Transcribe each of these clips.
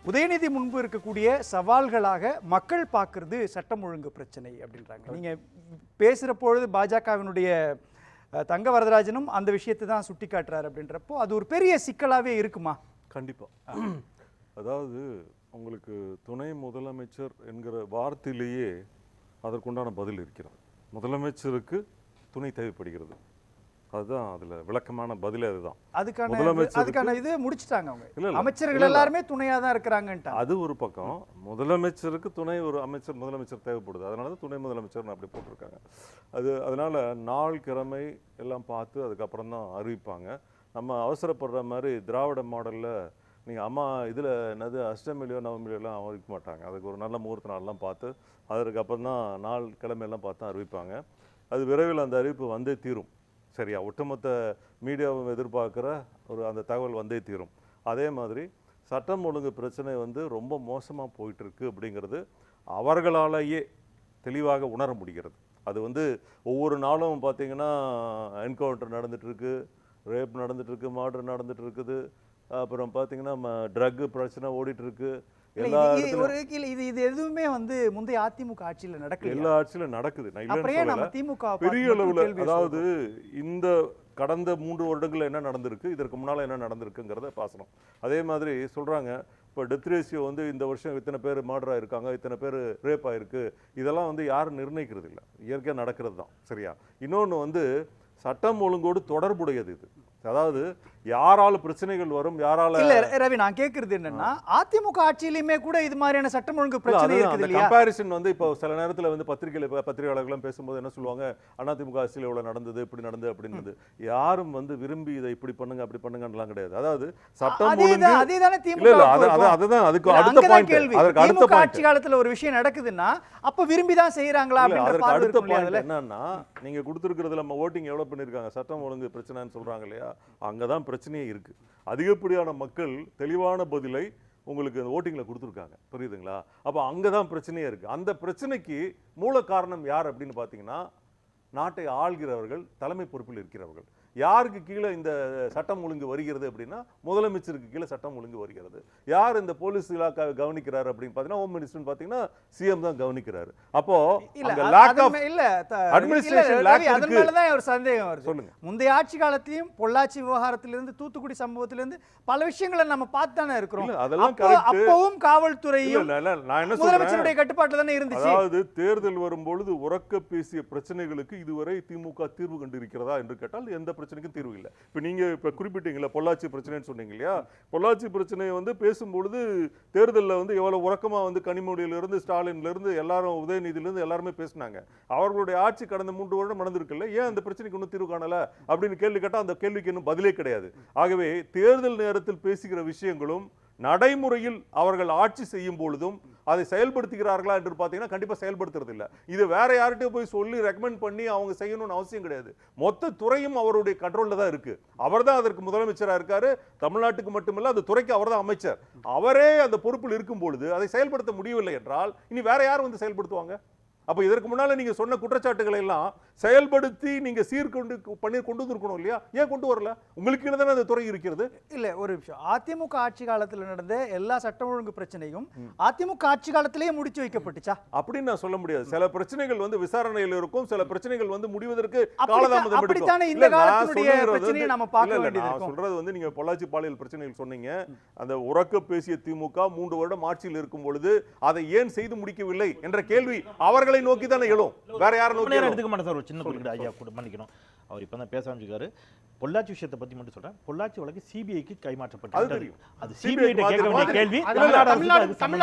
உதயநிதி முன்பு இருக்கக்கூடிய சவால்களாக மக்கள் பார்க்கறது சட்டம் ஒழுங்கு பிரச்சனை அப்படின்றாங்க. நீங்க பேசுற பொழுது பாஜகவினுடைய தங்க வரதராஜனும் அந்த விஷயத்தை தான் சுட்டி காட்டுறாரு அப்படின்றப்போ அது ஒரு பெரிய சிக்கலாவே இருக்குமா? கண்டிப்பா. அதாவது உங்களுக்கு துணை முதலமைச்சர் என்கிற வார்த்தையிலேயே அதற்குண்டான பதில் இருக்கிறது. முதலமைச்சருக்கு துணை தேவைப்படுகிறது. அதுதான் அதுல விளக்கமான பதிலே அதுதான். அதுக்கான இது முடிச்சிட்டாங்க அவங்க. அமைச்சர்கள் எல்லாருமே துணையா தான் இருக்கிறாங்கன்ட்டு. அது ஒரு பக்கம். முதலமைச்சருக்கு துணை ஒரு அமைச்சர் முதலமைச்சர் தேவைப்படுது. அதனால தான் துணை முதலமைச்சர்னு அப்படி போட்டிருக்காங்க. அதனால நாள் கிழமை எல்லாம் பார்த்து அதுக்கப்புறம் தான் அறிவிப்பாங்க. நம்ம அவசரப்படுற மாதிரி திராவிட மாடல்ல நீங்க அம்மா இதுல என்னது அஷ்டமிலையோ நவமிலையோலாம் அறிவிக்க மாட்டாங்க. அதுக்கு ஒரு நல்ல முகூர்த்த நாள்லாம் பார்த்து அதற்கப்புறம் தான் நாள் கிழமையெல்லாம் பார்த்து தான் அறிவிப்பாங்க. அது விரைவில் அந்த அறிவிப்பு வந்தே தீரும். சரியா? ஒட்டுமொத்த மீடியாவும் எதிர்பார்க்குற ஒரு அந்த தகவல் வந்தே தீரும். அதே மாதிரி சட்டம் ஒழுங்கு பிரச்சனை ரொம்ப மோசமாக போயிட்டு இருக்கு அப்படிங்கிறது அவர்களாலேயே தெளிவாக உணர முடிகிறது. அது ஒவ்வொரு நாளும் பார்த்தீங்கன்னா என்கவுண்டர் நடந்துட்டு இருக்கு, ரேப் நடந்துட்டு இருக்கு, மர்டர் நடந்துட்டு இருக்குது, அப்புறம் பார்த்தீங்கன்னா ட்ரக் பிரச்சனை ஓடிட்டு இருக்கு. இது எதுவுமே முந்தைய அதிமுக ஆட்சியில நடக்குது. எல்லா ஆட்சியிலும் நடக்குது. பெரிய அளவுல, அதாவது இந்த கடந்த 3 வருடங்கள்ல என்ன நடந்திருக்கு, இதற்கு முன்னால என்ன நடந்திருக்குங்கிறத பாசனம். அதே மாதிரி சொல்றாங்க, இப்போ டெத் ரேஷியோ இந்த வருஷம் இத்தனை பேர் மர்டர் ஆயிருக்காங்க, இத்தனை பேர் ரேப் ஆயிருக்கு, இதெல்லாம் யாரும் நிர்ணயிக்கிறது இல்லை, இயற்கையாக நடக்கிறது தான். சரியா? இன்னொன்று சட்டம் ஒழுங்கோடு தொடர்புடையது இது. அதாவது யாரால பிரச்சனைகள் வரும், யாரால இல்ல ரவி, நான் கேக்குறது என்னன்னா அதிமுக ஆட்சியிலுமே கூட இது மாதிரியான சட்டம் ஒழுங்கு பிரச்சனை இருக்குது இல்லையா? கம்பேரிசன் இப்போ சில நேரத்துல பத்திரிகையாளர்கள் பேசும்போது என்ன சொல்லுவாங்க, அதிமுக ஆட்சியில் எவ்வளவு நடந்தது, இப்படி நடந்தது அப்படின்றது. யாரும் விரும்பி இதை இப்படி பண்ணுங்க அப்படி பண்ணுங்கலாம் கிடையாது. அதாவது சட்டம் ஒழுங்கு அதேதானே திமுக. இல்ல அதுதான் அதுக்கு அடுத்த பாயிண்ட். அதற்கு அடுத்த பாயிண்ட், ஆட்சி காலத்துல ஒரு விஷயம் நடக்குதுன்னா அப்ப விரும்பி தான் செய்யறாங்களா அப்படின்ற அதற்கு அடுத்த பாயிண்ட் என்னன்னா, நீங்க கொடுத்திருக்கிறதுல நம்ம ஓட்டிங் எவ்வளவு பண்ணிருக்காங்க, சட்டம் ஒழுங்கு பிரச்சனைன்னு சொல்றாங்க இல்லையா? அங்கதான் பிரச்சனையே இருக்கு. அதிகப்படியான மக்கள் தெளிவான பதிலை உங்களுக்கு அந்த ஓட்டிங்ல கொடுத்துருக்காங்க. புரியுதுங்களா? அப்ப அங்கதான் பிரச்சனையே இருக்கு. அந்த பிரச்சனைக்கு மூல காரணம் யார் அப்படின்னு பாத்தீங்கன்னா, நாட்டை ஆள்கிறவர்கள், தலைமை பொறுப்பில் இருக்கிறவர்கள். யாருக்கு கீழே இந்த சட்டம் ஒழுங்கு வருகிறது அப்படின்னா முதலமைச்சருக்கு கீழே சட்டம் ஒழுங்கு வருகிறது. யார் இந்த போலீஸ் இலாக்காவை கவனிக்கிறாரு அப்படின்னு பார்த்தீங்கன்னா ஹோம் மினிஸ்டர் பார்த்தீங்கன்னா சிஎம் தான் கவனிக்கிறாரு. அப்போ லாக் ஆஃப் அட்மினிஸ்ட்ரேஷன் லாக் இருக்கு. அதனால தான் ஒரு சந்தேகம் வருது. சொல்லுங்க. முந்தைய ஆட்சி காலத்திலும் பொள்ளாச்சி விவகாரத்திலிருந்து தூத்துக்குடி சம்பவத்திலிருந்து பல விஷயங்களை நம்ம பார்த்து தானே இருக்கிறோம். அதெல்லாம் கரெக்ட். அப்பவும் காவல்துறையும் நான் என்ன முதலமைச்சருடைய கட்டுப்பாட்டுல தானே இருந்துச்சு. அதாவது தேர்தல் வரும்பொழுது உறக்க பேசிய பிரச்சனைகளுக்கு இதுவரை திமுக தீர்வு கண்டு இருக்கிறதா என்று கேட்டால் எந்த பிரச்சனைக்கும் தீர்வு இல்லை. இப்போ நீங்க இப்போ குறிப்பிட்டீங்களா பொள்ளாச்சி பிரச்சனைன்னு சொன்னீங்க இல்லையா? பொள்ளாச்சி பிரச்சனையை பேசும்பொழுது தேர்தலில் எவ்வளவு உறக்கமா கனிமொழியிலிருந்து ஸ்டாலின்லேருந்து எல்லாரும் உதயநிதியிலிருந்து எல்லாருமே பேசினாங்க. அவர்களுடைய ஆட்சி கடந்த 3 வருடம் நடந்திருக்குல்ல, ஏன் அந்த பிரச்சனைக்கு இன்னும் தீர்வு காணல அப்படின்னு கேள்வி கேட்டால் அந்த கேள்விக்கு இன்னும் பதிலே கிடையாது. ஆகவே தேர்தல் நேரத்தில் பேசுகிற விஷயங்களும் நடைமுறையில் அவர்கள் ஆட்சி செய்யும் பொழுதும் அதை செயல்படுத்துகிறார்களா என்று பார்த்தீங்கன்னா கண்டிப்பா செயல்படுத்துறது இல்லை. இது வேற யார்கிட்டயும் போய் சொல்லி ரெக்கமெண்ட் பண்ணி அவங்க செய்யணும்னு அவசியம் கிடையாது. மொத்த துறையும் அவருடைய கண்ட்ரோல்ல தான் இருக்கு. அவர் தான் அதற்கு முதலமைச்சராக இருக்காரு. தமிழ்நாட்டுக்கு மட்டுமல்ல, அந்த துறைக்கு அவர் தான் அமைச்சர். அவரே அந்த பொறுப்பில் இருக்கும் பொழுது அதை செயல்படுத்த முடியவில்லை என்றால் இனி வேற யார் செயல்படுத்துவாங்க? அப்ப இதற்கு முன்னால நீங்க சொன்ன குற்றச்சாட்டுகளை எல்லாம் செயல்படுத்தி நீங்க சீர்கொண்டு கொண்டு இருக்கணும் இல்லையா? ஏன் கொண்டு வரல? உங்களுக்கு கீழே தானே அந்த துறை இருக்கிறது. இல்ல ஒரு விஷயம், அதிமுக ஆட்சி காலத்துல நடந்த எல்லா சட்டம் ஒழுங்கு பிரச்சனையும் அதிமுக ஆட்சி காலத்திலேயே முடிச்சு வைக்கப்பட்டுச்சா அப்படின்னு நான் சொல்ல முடியாது. சில பிரச்சனைகள் விசாரணையில் இருக்கும், சில பிரச்சனைகள் முடிவதற்கு காலதாமதம் எடுக்கும். இந்த காலத்துடைய பிரச்சனையை நம்ம பார்க்க வேண்டியது இருக்கும். சொல்றது நீங்க பொள்ளாச்சி பாலியல் பிரச்சனைகள் சொன்னீங்க. அந்த உறக்க பேசிய திமுக 3 வருடம் ஆட்சியில் இருக்கும் பொழுது அதை ஏன் செய்து முடிக்கவில்லை என்ற கேள்வி அவர்களை நோக்கி தானே எழும். வேற யாரை நோக்கி எடுத்துக்க மாட்டேன். சின்ன குறிப்பிட்ட ஐயா கூட மன்னிக்கணும், அவர் இப்போ தான் பேச ஆரம்பிச்சிருக்காரு. பொள்ளாச்சி விஷயத்தை பத்தி மட்டும் சொல்றேன். பொள்ளாச்சி வழக்கு சிபிஐக்கு கைமாற்றப்பட்டது. அது சிபிஐ கிட்ட கேட்க வேண்டிய கேள்வி.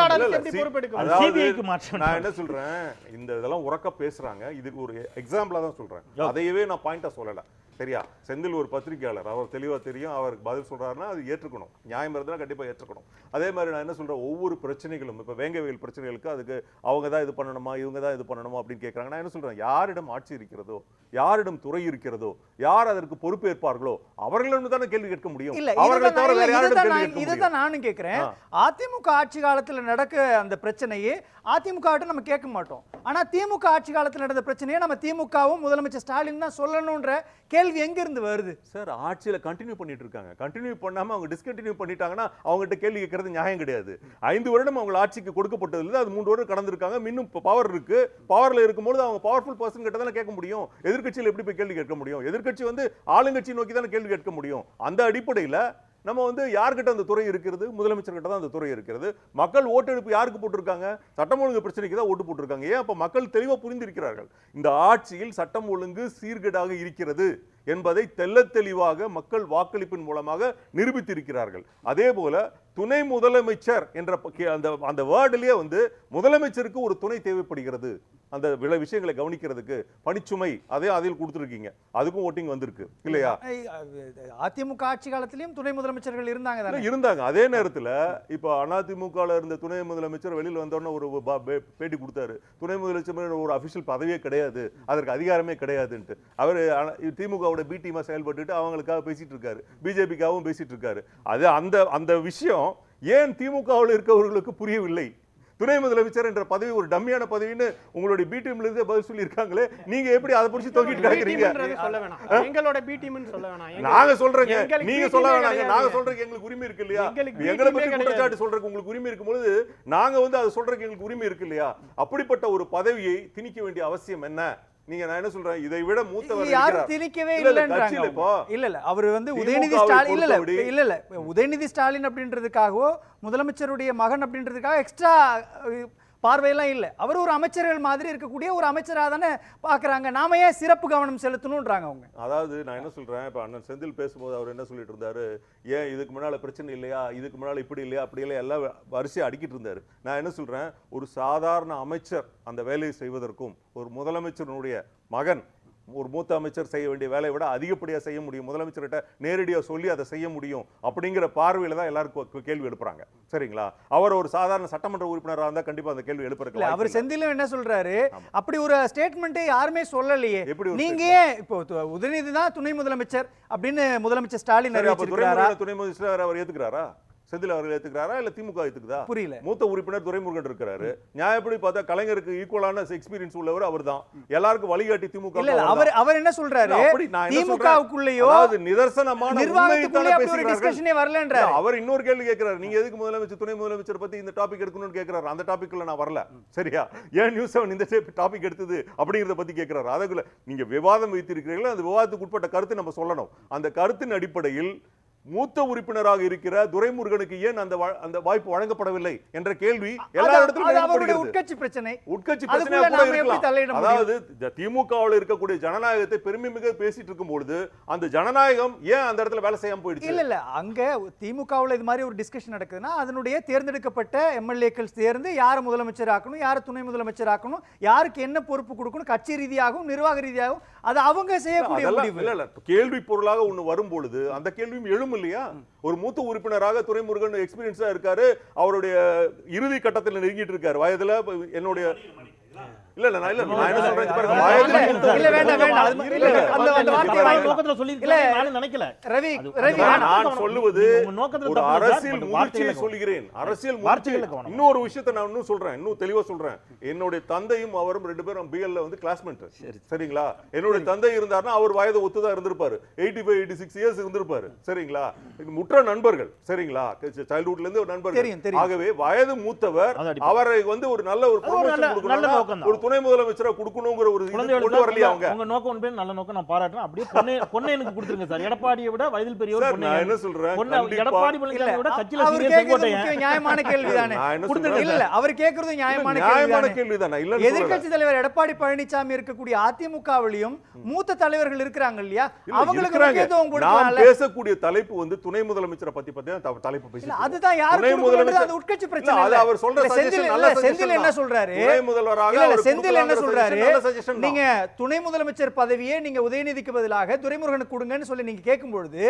சிபிஐக்கு மாற்ற நான் என்ன சொல்றேன், இந்த இதெல்லாம் உறக்க பேசுறாங்க. இதுக்கு ஒரு எக்ஸாம்பிளா தான் சொல்றேன். அதையவே நான் பாயிண்டா சொல்லல. சரியா? செந்தில் ஒரு பத்திரிகையாளர், அவர் தெளிவா தெரியும். அவருக்கு பதில் சொல்றாருன்னா அது ஏற்றுக்கணும். நியாயம் இருந்தா கண்டிப்பா ஏற்றுக்கணும். அதே மாதிரி நான் என்ன சொல்றேன், ஒவ்வொரு பிரச்சனைகளும் இப்ப வேங்கவேல் பிரச்சனைகளுக்கு அதுக்கு அவங்க தான் இது பண்ணணுமா, இவங்க தான் இது பண்ணணுமா அப்படின்னு கேட்கறாங்க. நான் என்ன சொல்றேன், யாரிடம் ஆட்சி இருக்கிறதோ, யாரிடம் துறை இருக்கிறதோ, யார் அதற்கு பொறுப்பேற்பார்களோ அவர்களிடம் தானே கேள்வி கேட்க முடியும். அவர்களை தவிர வேற யாரிடம் கேள்வி கேட்க முடியும்? இதுதான் நானும் கேட்கிறேன். அதிமுக ஆட்சி காலத்துல நடக்க அந்த பிரச்சனையே அதிமுக கிட்ட நம்ம கேட்க மாட்டோம். ஆனா திமுக ஆட்சி காலத்துல நடந்த பிரச்சனையை நம்ம திமுகவும் முதலமைச்சர் ஸ்டாலின் தான் சொல்லணும்ன்ற கேள்வி கேள்வி எங்க இருந்து வருது சார்? ஆட்சியில கண்டினியூ பண்ணிட்டு இருக்காங்க. கண்டினியூ பண்ணாம அவங்க டிஸ்கண்டினியூ பண்ணிட்டாங்கன்னா அவங்ககிட்ட கேள்வி கேட்கறது நியாயம் கிடையாது. 5 வருடம் அவங்க ஆட்சிக்கு கொடுக்கப்பட்டதுல அது 3 வருடம் கடந்திருக்காங்க. இன்னும் பவர் இருக்கு. பவர்ல இருக்கும்போது அவங்க பவர்ஃபுல் பர்சன் கிட்ட தானே கேட்க முடியும். எதிர்க்கட்சியில் எப்படி போய் கேள்வி கேட்க முடியும்? எதிர்க்கட்சி வந்து ஆளுங்கட்சி நோக்கி தானே கேள்வி கேட்க முடியும். அந்த அடிப்படையில் நம்ம வந்து யார்கிட்ட அந்த துறை இருக்கிறது? முதலமைச்சர் கிட்ட தான் அந்த துறை இருக்கிறது. மக்கள் ஓட்டெடுப்பு யாருக்கு போட்டிருக்காங்க? சட்டம் ஒழுங்கு பிரச்சனைக்கு தான் ஓட்டு போட்டிருக்காங்க. ஏன் அப்ப மக்கள் தெளிவா புரிந்திருக்கிறார்கள். இந்த ஆட்சியில் சட்டம் ஒழுங்கு சீர்கேடாக இருக்கிறது என்பதை தெள்ளத் தெளிவாக மக்கள் வாக்களிப்பின் மூலமாக நிரூபித்திருக்கிறார்கள். அதே போல துணை முதலமைச்சர் என்ற அந்த வேர்டிலேயே வந்து முதலமைச்சருக்கு ஒரு துணை தேவைப்படுகிறது. அந்த விஷயங்களை கவனிக்கிறதுக்கு பணிச்சுமை அதே அதில் கொடுத்துருக்கீங்க. அதுக்கும் ஓட்டிங் வந்திருக்கு இல்லையா? அதிமுக ஆட்சி காலத்திலயும் துணை முதலமைச்சர்கள் இருந்தாங்க இருந்தாங்க. அதே நேரத்தில் இப்போ அதிமுகவில் இருந்த துணை முதலமைச்சர் வெளியில் வந்தோடனே ஒரு பேட்டி கொடுத்தாரு. துணை முதலமைச்சர் ஒரு அபிஷியல் பதவியே கிடையாது, அதற்கு அதிகாரமே கிடையாதுன்ட்டு. அவர் திமுகவோட பி டீமா செயல்பட்டு அவங்களுக்காக பேசிட்டு இருக்காரு, பிஜேபிக்காகவும் பேசிட்டு இருக்காரு. அது அந்த விஷயம் ஏன் திமுகவில் இருக்கவர்களுக்கு புரியவில்லை? துணை முதலமைச்சர் என்ற பதவி ஒரு டம்மியான பதவின்னு உங்களுடைய பி டீம்ல இருந்து பதில் சொல்லி இருக்காங்க. நீங்க எப்படி அதை பிடிச்சி தொங்கிட்டு கிடக்குறீங்க? எங்களோட பி டீம்னு சொல்ல வேணாம். நாங்க சொல்றேங்க, நீங்க சொல்ல வேணாங்க. நாங்க சொல்றதுக்கு எங்களுக்கு உரிமை இருக்கு இல்லையா? எங்களை பத்தி குற்றச்சாட்டு சொல்றதுக்கு உங்களுக்கு உரிமை இருக்கும்போது நாங்க வந்து அதை சொல்றதுக்கு எங்களுக்கு உரிமை இருக்கு இல்லையா? அப்படிப்பட்ட ஒரு பதவியை திணிக்க வேண்டிய அவசியம் என்ன? நீங்க நான் என்ன சொல்றேன், இதை விட மூத்தவர் யாரும் திணிக்கவே இல்லைன்றாங்க. இல்ல அவர் வந்து உதயநிதி ஸ்டாலின் இல்ல உதயநிதி ஸ்டாலின் அப்படின்றதுக்காகவோ முதலமைச்சருடைய மகன் அப்படின்றதுக்காக எக்ஸ்ட்ரா பார்வையெல்லாம் இல்லை. அவர் ஒரு அமைச்சர்கள் மாதிரி இருக்கக்கூடிய ஒரு அமைச்சராக தானே பார்க்குறாங்க. நாம ஏன் சிறப்பு கவனம் செலுத்தணுன்றாங்க அவங்க. அதாவது நான் என்ன சொல்றேன், இப்போ அண்ணன் செந்தில் பேசும்போது அவர் என்ன சொல்லிட்டு இருந்தாரு, ஏன் இதுக்கு முன்னால பிரச்சனை இல்லையா, இதுக்கு முன்னால இப்படி இல்லையா, அப்படி இல்லையா, எல்லாம் வரிசையாக அடிக்கிட்டு இருந்தாரு. நான் என்ன சொல்றேன், ஒரு சாதாரண அமைச்சர் அந்த வேலையை செய்வதற்கும் ஒரு முதலமைச்சருடைய மகன் ஒரு மூத்த அமைச்சர் செய்ய வேண்டிய வேலையை விட அதிகப்படியாக செய்ய முடியும், முதலமைச்சர்கிட்ட நேரடியாக சொல்லி அதை செய்ய முடியும் அப்படிங்கிற பார்வையில் தான் எல்லாருக்கும் கேள்வி எழுப்புறாங்க. சரிங்களா? அவர் ஒரு சாதாரண சட்டமன்ற உறுப்பினராக இருந்தால் கண்டிப்பாக அந்த கேள்வி எழுப்புறதுக்கு அவர் செந்திலும் என்ன சொல்றாரு, அப்படி ஒரு ஸ்டேட்மெண்ட்டை யாருமே சொல்லலையே, நீங்க ஏன் இப்போ உதயநிதி தான் துணை முதலமைச்சர் அப்படின்னு முதலமைச்சர் ஸ்டாலின் துணை முதலமைச்சர் அவர் ஏத்துக்கிறாரா? செந்தில் அவர்கள் ஏத்துக்கிறாரா இல்ல திமுக ஏத்துக்குதா? புரியல. மூத்த உறுப்பினர் துரைமுருகன் இருக்கிறாரு. நியாயப்படி பார்த்தா கலைஞருக்கு ஈக்குவலான எக்ஸ்பீரியன்ஸ் உள்ளவர் அவர்தான். எல்லாருக்கும் வழிகாட்டி திமுக. இல்ல அவர் என்ன சொல்றாரு, திமுகவுக்குள்ளேயோ அது நிதர்சனமான நிர்வாகத்துக்குள்ளே அப்படி ஒரு டிஸ்கஷனே வரலன்றாரு. அவர் இன்னொரு கேள்வி கேட்கிறாரு, நீங்க எதுக்கு முதலமைச்சர் துணை முதலமைச்சர் பத்தி இந்த டாபிக் எடுக்கணும்னு கேட்கிறாரு. அந்த டாபிக்ல நான் வரல. சரியா? ஏன் நியூஸ் 7 இந்த டாபிக் எடுத்தது அப்படிங்கறத பத்தி கேட்கிறாரு. அதுக்குள்ள நீங்க விவாதம் வைத்திருக்கிறீங்களா, அந்த விவாதத்துக்கு உட்பட்ட கருத்து நம்ம சொல்லணும். அந்த கருத்தின் அடிப்படையில் மூத்த உறுப்பினராக இருக்கிற துரைமுருகனுக்கு ஏன் அந்த வாய்ப்பு வழங்கப்படவில்லை என்ற கேள்வி எல்லா இடத்திலும் உட்கட்சி பிரச்சனை. உட்கட்சி பிரச்சனை கூட இருக்கலாம். அதாவது திமுகவில் இருக்கக்கூடிய ஜனநாயகத்தை பெருமைமிக பேசிட்டு இருக்கும் பொழுது அந்த ஜனநாயகம் ஏன் அந்த இடத்துல வேலை செய்யாம போயிடுச்சு? இல்ல அங்க திமுகவில் இது மாதிரி ஒரு டிஸ்கஷன் நடக்குதுன்னா அதனுடைய தேர்ந்தெடுக்கப்பட்ட எம்எல்ஏக்கள் சேர்ந்து யாரை முதலமைச்சர் ஆக்கணும், யாரை துணை முதலமைச்சர் ஆக்கணும், யாருக்கு என்ன பொறுப்பு கொடுக்கணும், கட்சி ரீதியாகவும் நிர்வாக ரீதியாகவும் அது அவங்க செய்யக்கூடிய முடிவு. இல்ல கேள்வி பொருளாக ஒண்ணு வரும் பொழுது அந்த கேள்வியும் எழும் இல்லையா? ஒரு மூத்த உறுப்பினராக துரைமுருகன் எக்ஸ்பீரியன்ஸா இருக்காரு, அவருடைய இறுதி கட்டத்தில் நெருங்கிட்டு இருக்காரு வயதுல. என்னுடைய இல்ல நான் என்ன சொல்றேன் பாருங்க, வயதுல இல்ல வேண்டாம் அந்த வார்த்தையை நோக்கத்துல சொல்லிருக்கேன் நான் நினைக்கல. ரவி நான் சொல்லுவது ஒரு அரசியல் முயற்சியை சொல்கிறேன். அரசியல் முயற்சி. இன்னொரு விஷயத்தை நான் இன்னும் சொல்றேன், இன்னும் தெளிவா சொல்றேன். என்னுடைய தந்தையும் அவரும் 2 பேரும் பிஎல்ல வந்து கிளாஸ்மேட். சரிங்களா? என்னுடைய தந்தை இருந்தாருன்னா அவர் வயது ஒத்துதான் இருந்திருப்பாரு. 85 86 இயர்ஸ் இருந்திருப்பாரு. சரிங்களா? முற்ற நண்பர்கள். சரிங்களா? சைல்ட்ஹுட்ல இருந்து ஒரு நண்பர்கள். ஆகவே வயது மூத்தவர், அவரை வந்து ஒரு நல்ல ஒரு ப்ரமோஷன் கொடுக்கணும், ஒரு துணை முதலமைச்சரா கொடுக்கணும்ங்கற ஒரு கொண்டு வரலையா அவங்க? உங்க நோக்கம் ஒன்பே நல்ல நோக்கம், நான் பாராட்டுறேன். அப்படியே பொண்ணே எனக்கு கொடுத்துருங்க சார். எடப்பாடியை விட வயதில் பெரியவர் பொண்ணே. நான் என்ன சொல்றேன், எடப்பாடி பழனிசாமியை விட கட்சியில சீரியஸ் செங்கோட்டையன். நியாயமான கேள்விதானே இல்ல அவர் கேக்குறது நியாயமான கேள்விதானே. இல்ல எதிர்க்கட்சி தலைவர் எடப்பாடி பழனிசாமி இருக்கக்கூடிய அதிமுகவிலும் மூத்த தலைவர்கள் இருக்காங்க இல்லையா, அவங்களுக்கு முக்கியத்துவம் கொடுக்கணும். நான் பேசக்கூடிய தலைப்பு வந்து துணை முதலமைச்சரை பத்தி தலைப்பு பேசுறேன். அதுதான் யாருக்கு கொடுக்கறது, அது உட்கட்சி பிரச்சனை. அது அவர் சொல்ற சஜஷன் நல்ல சஜஷன். செந்தில் என்ன சொல்றாரு, துணை முதல்வராக செந்தில் என்ன சொல்றாரு, நீங்க துணை முதலமைச்சர் பதவியே நீங்க உதயநிதிக்கு பதிலாக துரைமுருகனுக்கு கொடுங்கன்னு சொல்லி நீங்க கேட்கும்பொழுது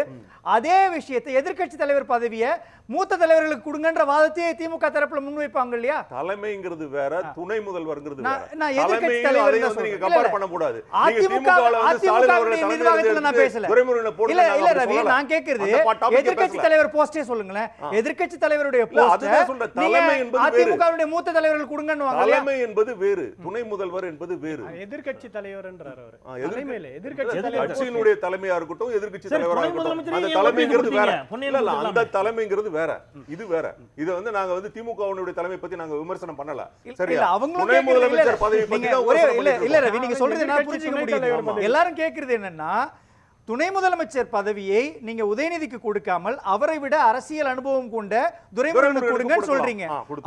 அதே விஷயத்தை எதிர்க்கட்சி தலைவர் பதவியை மூத்த தலைவர்களுக்கு கொடுங்கன்ற வாதத்தை திமுக தரப்புல முன்வைப்பாங்க இல்லையா? தலைமைங்கிறது வேற, துணை முதல்வர்ங்கிறது வேற. நான் எதிர்க்கட்சி தலைவர் நீங்க கம்பேர் பண்ண கூடாது. அதிமுக நிர்வாகத்துல நான் பேசல. இல்ல இல்ல ரவி, நான் கேக்குறது எதிர்க்கட்சி தலைவர் போஸ்டே சொல்லுங்களேன். எதிர்க்கட்சி தலைவருடைய போஸ்ட் தலைமை என்பது அதிமுகவுடைய மூத்த தலைவர்கள் கொடுங்கன்னு வாங்க. தலைமை என்பது வேறு, துணை முதல்வர் என்பது வேறு. எதிர்க்கட்சி தலைவர்ன்றார் அவரு. எதிர்க்க- தலைமையில எதிர்க்கட்சி தலைவர் கட்சியினுடைய தலைமையா இருக்கட்டும், எதிர்க்கட்சி சரி, தலைவரா துணை இருக்கட்டும், முதலமைச்சரை அந்த ஏன் தலைமைங்கிறது வேற. கொடுத்தீங்க? பொன்னியின் இல்ல, செல்வன் அந்த தலைமைங்கிறது வேற, இது வேற. இத வந்து நாங்க வந்து திமுகவினுடைய தலைமை பத்தி நாங்க விமர்சனம் பண்ணல. சரியா? இல்ல, அவங்களும் துணை கேக்குறது இல்ல. முதலமைச்சர் பதவி பத்தி நீங்க தான் ஒரே விமர்சனம் இல்ல பண்ணிட்டு இல்ல இருக்கோம். ரவி, நீங்க சொல்றது என்ன எதிர்க்கட்சி புரிஞ்சுக்க துணைத் தலைவர் முடியுது. பதவி. எல்லாரும் கேக்குறது என்னன்னா, துணை முதலமைச்சர் பதவியை நீங்க உதயநிதிக்கு கொடுக்காமல் அவரை விட அரசியல் அனுபவம் கொண்ட துரைமுருகனுக்கு கொடுங்கன்னு சொல்றீங்க.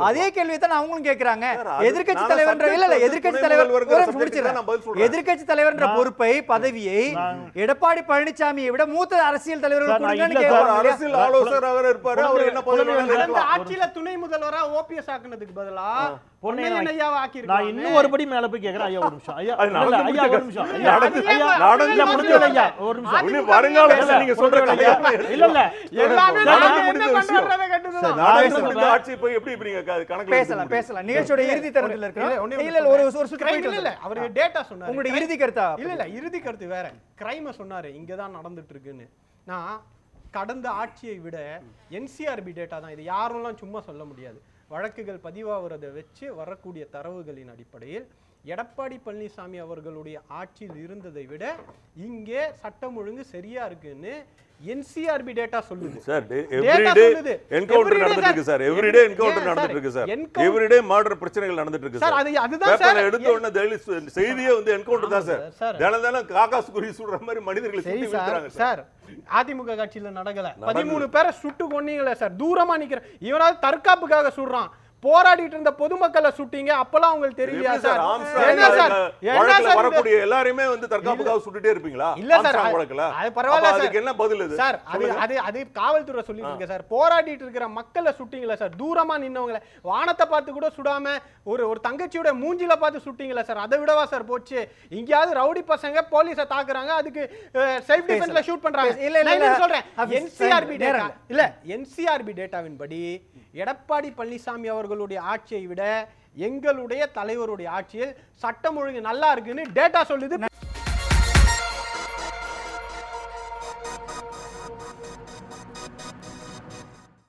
அதே கேள்வியை தான் அவங்களும் கேக்குறாங்க. சார், அது எதிர்க்கட்சி நாங்க தலைவர் இல்ல subject எதிர்க்கட்சி துணை தலைவர் முதல்வர்ங்கிற ஒரு subject முடிச்சிடுறேன். தான் நான் பதில் சொல்றேன். எதிர்க்கட்சி தலைவர் என்ற பொறுப்பை பதவியை எடப்பாடி பழனிசாமியை விட மூத்த அரசியல் தலைவர்கள் சார், நான் கொடுங்கன்னு இல்ல சார், கேக்குறாங்க. அவர் அரசியல் ஆலோசகராக இருப்பாரு, அவர் என்ன பதவி வேணாலும் கடந்த இருக்கலாம். ஆட்சியில துணை முதல்வரா ஓபிஎஸ் ஆக்குனதுக்கு பதிலா பொன்னையன் பொன்னையன் ஐயாவை ஆக்கி நான் இன்னும் ஒரு படி மேல போய் கேக்குறேன். ஐயா ஒரு நிமிஷம். ஐயா அது இல்ல, நடந்து ஐயா ஒரு முடிஞ்ச நிமிஷம். கதை. ஐயா, நடந்து- ஐயா, நடந்து இல்ல, முடிஞ்ச முடிஞ்சது கதை. ஐயா. ஒரு நிமிஷம். இனி வருங்காலத்துல இல்ல, நீங்க சொல்ற இல்ல, கதையா? இல்ல இல்ல எல்லாமே நடந்து நாங்க முடிஞ்ச என்ன விஷயம். பண்றோன்றதை கட்டுதுதான். நான் நாடகம் என்ன முடிந்த சொல்றேன்? ஆட்சி போய் எப்படி இப்ப நீங்க கணக்குல பேசலாம் பேசலாம். நிகழ்ச்சியோட இறுதி தரத்துல இல்ல, ஒண்ணே இருக்கு. ஒண்ணு இல்ல ஒரு சுற்று crime போயிட்டு இல்ல, அவரு டேட்டா சொன்னாரு. உங்களுடைய இறுதி கருத்தா? இல்ல இறுதி கருத்து வேற. கிரைம சொன்னாரு, இங்கதான் நடந்துட்டு இருக்குன்னு. நான் கடந்த ஆட்சியை விட என்சிஆர்பி டேட்டா தான் இது, யாரெல்லாம் சும்மா சொல்ல முடியாது. வழக்குகள் பதிவாகிறதை வச்சு வரக்கூடிய தரவுகளின் அடிப்படையில் எடப்பாடி பழனிசாமி அவர்களுடைய ஆட்சியில் இருந்ததை விட இங்கே சட்டம் ஒழுங்கு சரியா இருக்குன்னு என்சிஆர்பி டேட்டா சொல்லுது. சார், Data எவ்ரிடே சொல்லுது. என்கவுண்டர் Everyday நடந்துட்டு இருக்கு சார். எவ்ரிடே என்கவுண்டர் ஏன் நடந்துட்டு சார்? இருக்கு சார். Encounter- எவ்ரிடே மர்டர் பிரச்சனைகள் நடந்துட்டு இருக்கு சார், சார். அதுதான் சார். பேப்பர்ல எடுத்த உடனே டெய்லி செய்தியே வந்து என்கவுண்டர் தான் சார். சார். தினம் தினம் காக்காசு குறி சுடுற மாதிரி மனிதர்களை சரி சுட்டு சார், வீழ்த்துறாங்க சார். சார் அதிமுக கட்சியில நடக்கல. 13 பேரை சுட்டு கொன்னீங்களே சார், தூரமா நிக்கிற இவனாவது தற்காப்புக்காக சுடுறான். போராடிட்டு இருந்த பொதுமக்களை சுட்டீங்க, அப்பலாம் உங்களுக்கு தெரியலையா எப்படி சார்? சார் ஆம்ஸ்ட்ராங் என்ன சார்? என்ன வழக்குல சார் இது? வரக்கூடிய எல்லாரையுமே வந்து தற்காப்புக்காக சுட்டுட்டே இருப்பீங்களா? இல்ல சார், ஆம்ஸ்ட்ராங் வழக்குல. அது பரவாயில்ல அப்ப சார். அதுக்கு என்ன பதில் இது? சார், அது காவல்துறை சொல்லிட்டு இருக்கு சார். போராடிட்டு இருக்கிற மக்களை சுட்டீங்களா சார்? தூரமா நின்னவங்கள வானத்தை பார்த்து கூட சுடாம ஒரு தங்கச்சியோட மூஞ்சில பார்த்து சுட்டீங்களா சார்? அதை விடவா சார் போச்சு? இங்கயாவது ரவுடி பசங்க போலீஸை தாக்குறாங்க, அதுக்கு செல்ஃப் டிஃபென்ஸ்ல ஷூட் பண்றாங்க. இல்ல, இல்ல, நான் இல்ல. என்ன சொல்றேன், அது என்சிஆர்பி நேரம் டேட்டா இல்ல, என்சிஆர்பி டேட்டாவின் படி எடப்பாடி பழனிசாமி அவர்களுடைய ஆட்சியை விட எங்களுடைய தலைவருடைய ஆட்சியில் சட்டம் ஒழுங்கு நல்லா இருக்குன்னு டேட்டா சொல்லுது.